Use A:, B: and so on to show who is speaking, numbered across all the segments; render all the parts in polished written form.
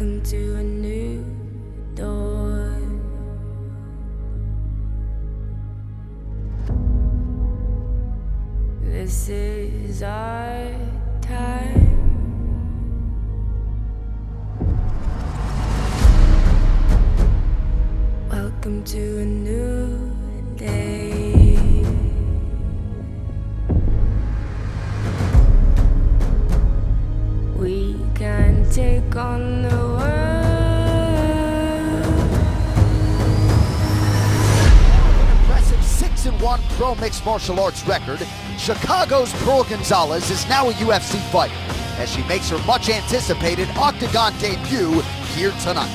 A: Welcome to a new dawn. This is our time. Welcome to a new day. We can take on the world.
B: Impressive 6-1 pro mixed martial arts record, Chicago's Pearl Gonzalez is now a UFC fighter as she makes her much anticipated Octagon debut here tonight.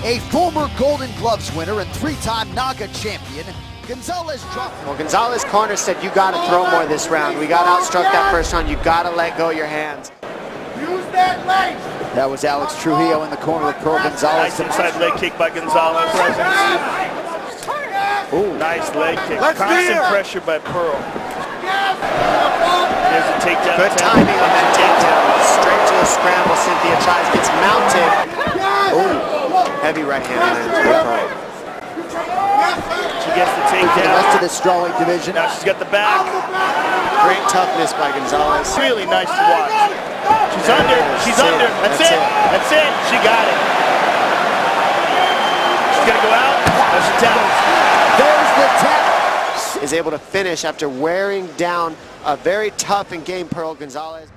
B: A former Golden Gloves winner and 3-time NAGA champion, Gonzalez dropped.
C: Well, Gonzalez corner said you got to throw more this round. We got outstruck that first round. You got to let go of your hands.
D: Use that leg.
B: That was Alex Trujillo in the corner with Pearl Gonzalez.
E: Nice inside leg kick by Gonzalez.
B: Ooh.
E: Nice leg kick.
D: Let's
E: Constant
D: hear.
E: pressure by Pearl. There's a takedown.
C: Good timing on that takedown. Straight to a scramble. Cynthia tries, gets mounted. Ooh, heavy right hand lands for Pearl.
E: She gets the
B: For the
E: takedown.
B: rest of the strawweight division.
E: Now she's got the back.
C: Great toughness by Gonzalez.
E: Really nice to watch. She's under. She's
C: That's
E: under.
C: it.
E: That's
C: That's
E: it.
C: it.
E: That's it. She got it. She's gonna go out. Now she taps.
B: There's the tap.
C: Is able to finish after wearing down a very tough and game Pearl Gonzalez.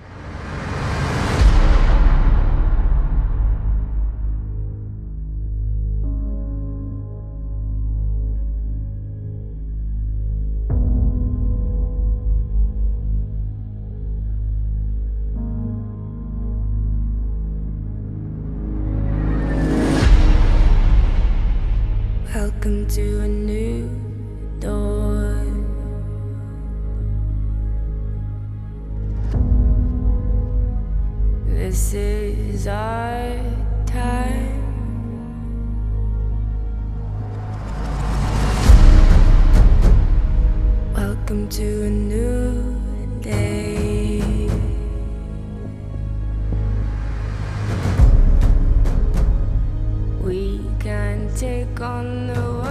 A: Welcome to a new dawn. This is our time. Welcome to a new day. We can take on the world.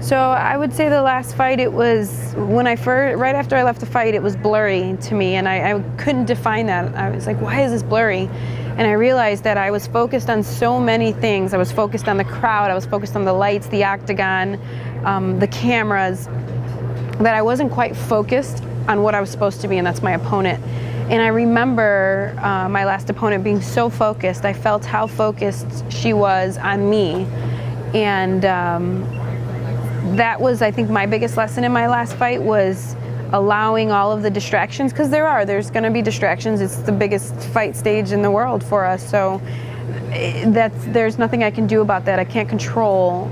F: So I would say the last fight, it was when right after I left the fight, it was blurry to me, and I couldn't define that. I was like, why is this blurry? And I realized that I was focused on so many things. I was focused on the crowd, I was focused on the lights, the octagon, the cameras, that I wasn't quite focused on what I was supposed to be, and that's my opponent. And I remember my last opponent being so focused. I felt how focused she was on me. And that was, I think, my biggest lesson in my last fight, was allowing all of the distractions, because there's going to be distractions. It's the biggest fight stage in the world for us, so there's nothing I can do about that. I can't control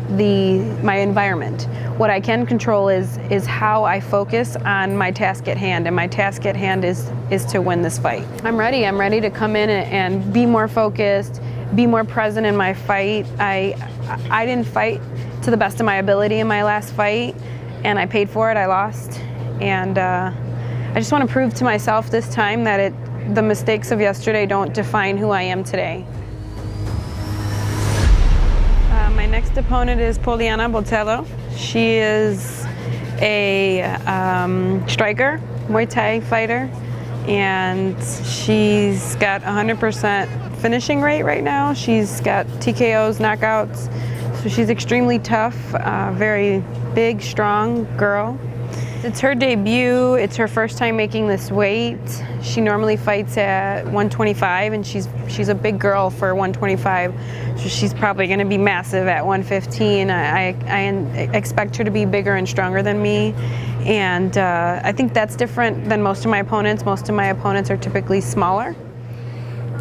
F: my environment. What I can control is how I focus on my task at hand, and my task at hand is to win this fight. I'm ready to come in and be more focused, be more present in my fight. I didn't fight to the best of my ability in my last fight, and I paid for it. I lost. And I just want to prove to myself this time that the mistakes of yesterday don't define who I am today. My next opponent is Poliana Botelho. She is a striker, Muay Thai fighter, and she's got 100% finishing rate right now. She's got TKOs, knockouts, so she's extremely tough, very big, strong girl. It's her debut. It's her first time making this weight. She normally fights at 125, and she's a big girl for 125, so she's probably going to be massive at 115. I expect her to be bigger and stronger than me, and I think that's different than most of my opponents. Most of my opponents are typically smaller.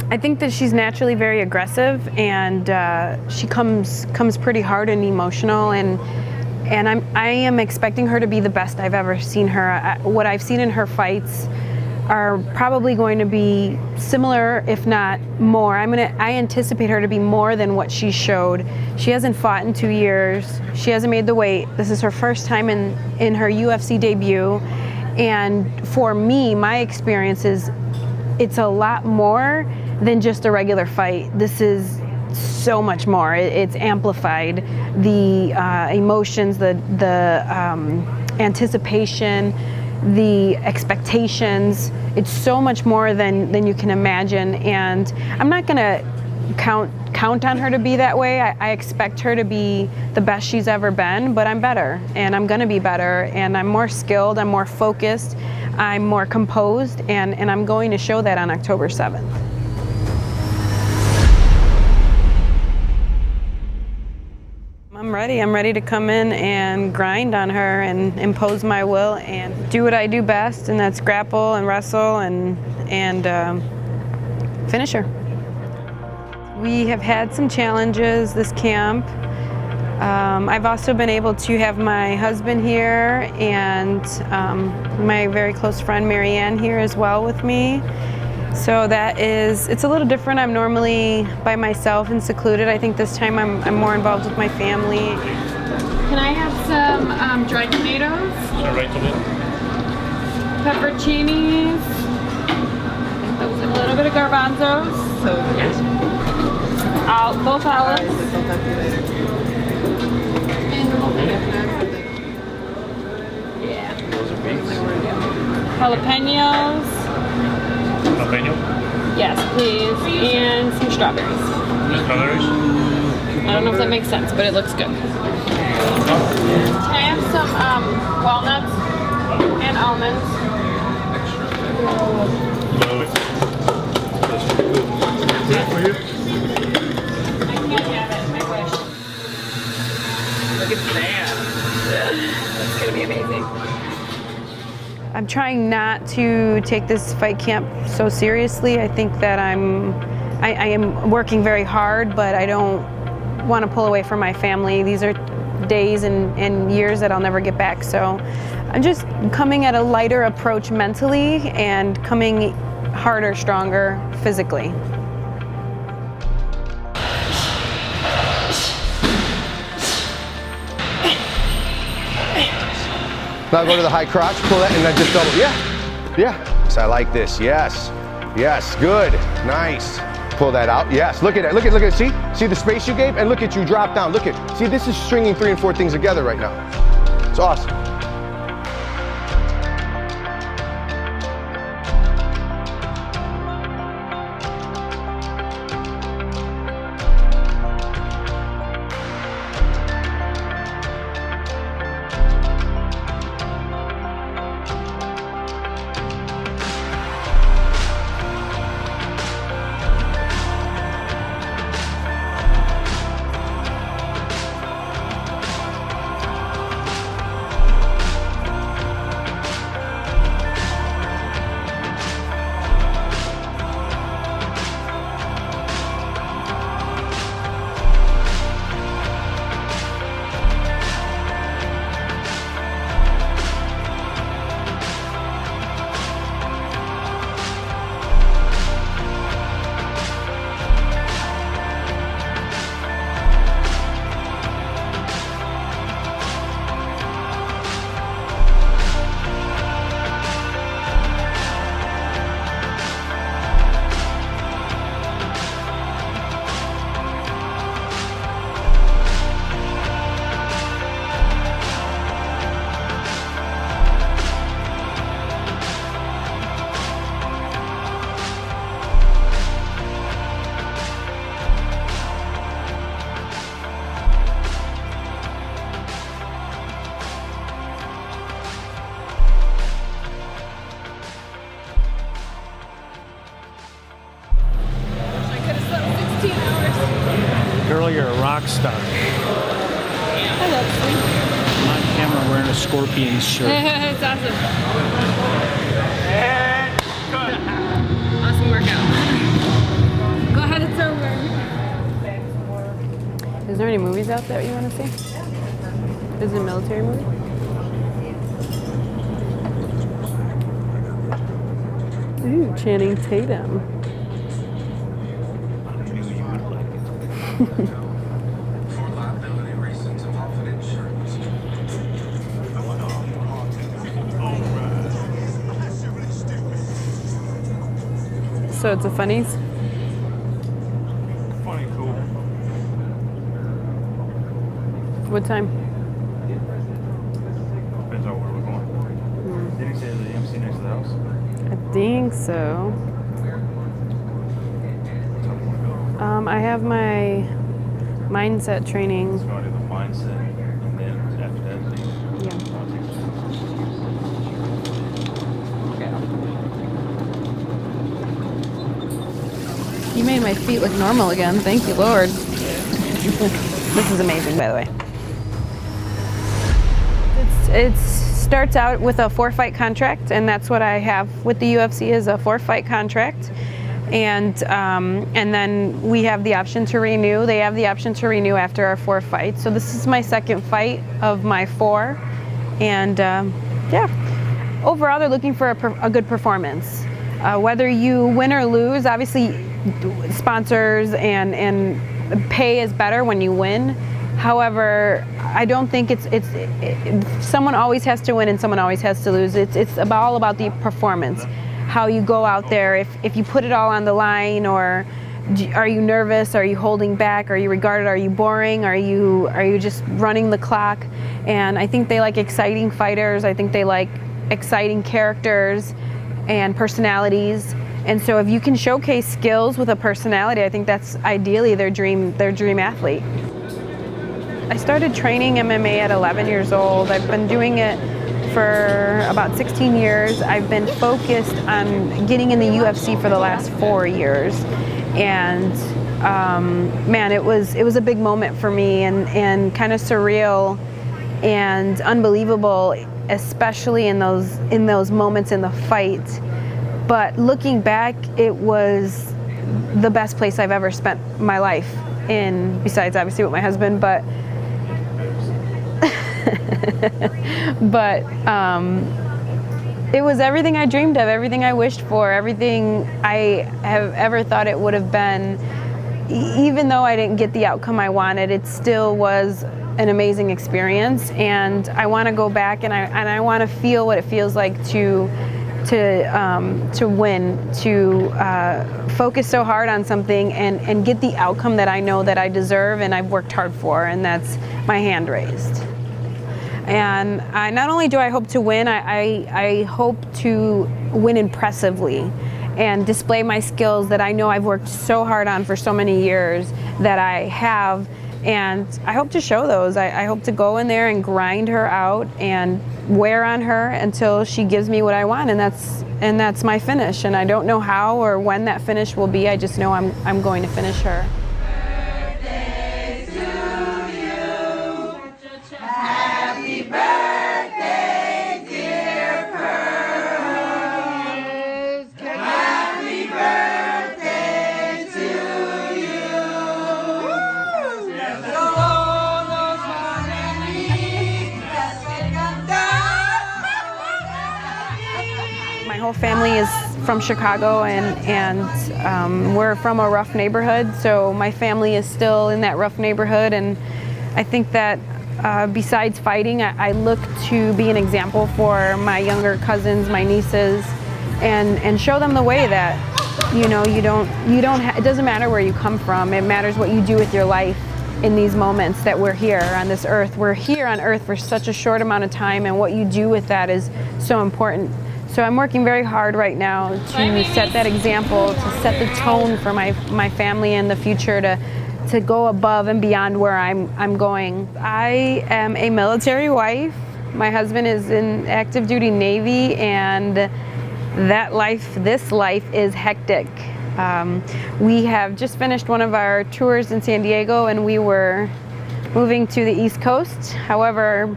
F: I think that she's naturally very aggressive, and she comes pretty hard and emotional, and I am expecting her to be the best I've ever seen her. What I've seen in her fights are probably going to be similar, if not more. I anticipate her to be more than what she showed. She hasn't fought in 2 years. She hasn't made the weight. This is her first time in her UFC debut. And for me, my experience is it's a lot more than just a regular fight. This is so much more. It's amplified. The emotions, the anticipation, the expectations. It's so much more than you can imagine, and I'm not gonna count on her to be that way. I expect her to be the best she's ever been, but I'm better, and I'm gonna be better, and I'm more skilled, I'm more focused, I'm more composed, and I'm going to show that on October 7th. I'm ready to come in and grind on her and impose my will and do what I do best, and that's grapple and wrestle and finish her. We have had some challenges this camp. I've also been able to have my husband here and my very close friend Marianne here as well with me. So it's a little different. I'm normally by myself and secluded. I think this time I'm more involved with my family. Can I have some dried tomatoes?
E: Right to it.
F: Pepperoncinis. A little bit of garbanzos. So yes. Both olives. Yeah. Jalapenos.
E: Jalapeno?
F: Yes, please. And some strawberries.
E: Strawberries?
F: I don't know if that makes sense, but it looks good. Can I have some walnuts and almonds?
E: For you?
F: I can't have it, I wish. Look at that. That's gonna be amazing. I'm trying not to take this fight camp so seriously. I think that I am working very hard, but I don't want to pull away from my family. These are days and years that I'll never get back. So I'm just coming at a lighter approach mentally and coming harder, stronger physically.
G: Now go to the high crotch, pull that, and then just double. Yeah, yeah. So I like this. Yes, yes, good, nice. Pull that out. Yes, look at it. Look at it. See the space you gave, and look at you drop down. Look at. See, this is stringing 3 and 4 things together right now. It's awesome.
E: Girl, you're a rock star.
F: I love sleep.
E: I'm on camera wearing a Scorpions shirt.
F: It's awesome. Awesome workout. Go ahead, it's over. Is there any movies out there you want to see? Is it a military movie? Ooh, Channing Tatum. So it's a funnies?
E: Funny, cool.
F: What time?
E: Depends on where we're going. Did he say the MC next to the house?
F: I think so. I have my mindset training.
E: So I do the mindset, and then after that,
F: You made my feet look normal again. Thank you, Lord. This is amazing, by the way. It starts out with a 4-fight contract, and that's what I have with the UFC is a 4-fight contract. And then we have the option to renew. They have the option to renew after our 4 fights. So this is my 2nd fight of my 4. And yeah, overall they're looking for a good performance. Whether you win or lose, obviously sponsors and pay is better when you win. However, I don't think someone always has to win and someone always has to lose. It's all about the performance. How you go out there, if you put it all on the line, or are you nervous, are you holding back, are you regarded, are you boring, are you just running the clock? And I think they like exciting fighters. I think they like exciting characters and personalities. And so if you can showcase skills with a personality, I think that's ideally their dream athlete. I started training MMA at 11 years old. I've been doing it for about 16 years. I've been focused on getting in the UFC for the last 4 years. And man, it was a big moment for me, and kind of surreal and unbelievable, especially in those moments in the fight. But looking back, it was the best place I've ever spent my life in, besides obviously with my husband, but it was everything I dreamed of, everything I wished for, everything I have ever thought it would have been. Even though I didn't get the outcome I wanted, it still was an amazing experience, and I want to go back and I want to feel what it feels like to win, to focus so hard on something and get the outcome that I know that I deserve and I've worked hard for, and that's my hand raised. And not only do I hope to win, I hope to win impressively and display my skills that I know I've worked so hard on for so many years that I have. And I hope to show those. I hope to go in there and grind her out and wear on her until she gives me what I want, and that's my finish. And I don't know how or when that finish will be. I just know I'm going to finish her. My whole family is from Chicago, and we're from a rough neighborhood, so my family is still in that rough neighborhood. And I think that besides fighting, I look to be an example for my younger cousins, my nieces, and show them the way that it doesn't matter where you come from. It matters what you do with your life in these moments that we're here on this earth. We're here on earth for such a short amount of time, and what you do with that is so important. So I'm working very hard right now to set that example, to set the tone for my family in the future, to go above and beyond where I'm going. I am a military wife. My husband is in active duty Navy, and this life is hectic. We have just finished one of our tours in San Diego, and we were moving to the East Coast. However,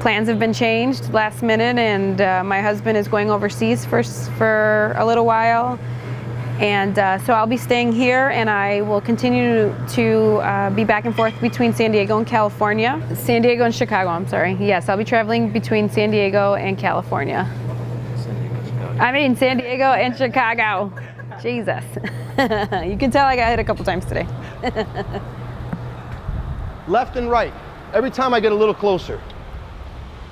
F: plans have been changed last minute, and my husband is going overseas for a little while. And so I'll be staying here, and I will continue to be back and forth between San Diego and California. San Diego and Chicago, I'm sorry. Yes, I'll be traveling between San Diego and California.
E: San Diego, Chicago.
F: I mean, San Diego and Chicago. Jesus. You can tell I got hit a couple times today.
G: Left and right. Every time I get a little closer.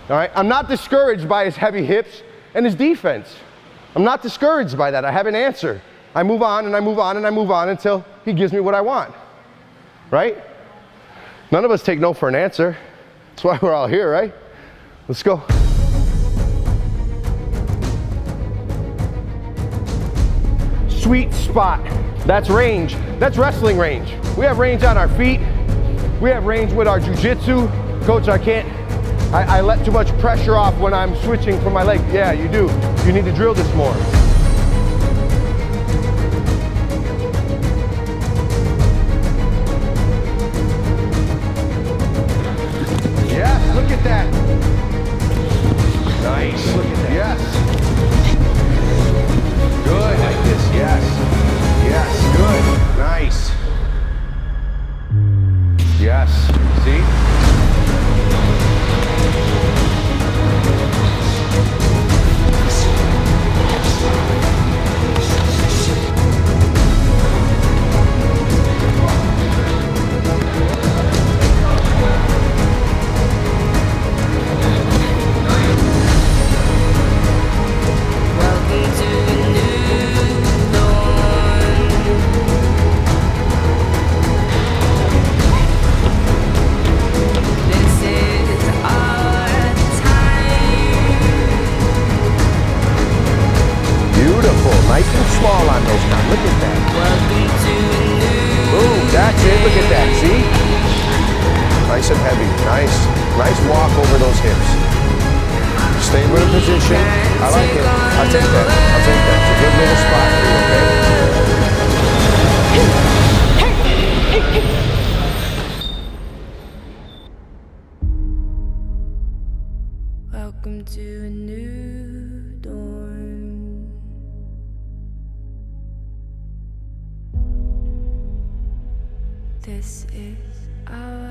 G: All right, I'm not discouraged by his heavy hips and his defense. I'm not discouraged by that. I have an answer. I move on and I move on and I move on until he gives me what I want. Right? None of us take no for an answer. That's why we're all here, right? Let's go. Sweet spot. That's range. That's wrestling range. We have range on our feet. We have range with our jiu-jitsu. Coach, I let too much pressure off when I'm switching from my leg. Yeah, you do. You need to drill this more. Yes, look at that. Nice. Look at that. Yes. Good. Like this. Yes. Yes. Good. Nice. Yes. See? Nice and small on those now. Look at that. Boom, that's it. Look at that. See? Nice and heavy. Nice. Nice walk over those hips. Stay with a position. I like it. I'll take that. I'll take that. It's a good little spot for you, okay?
A: Welcome to a new dawn. This is our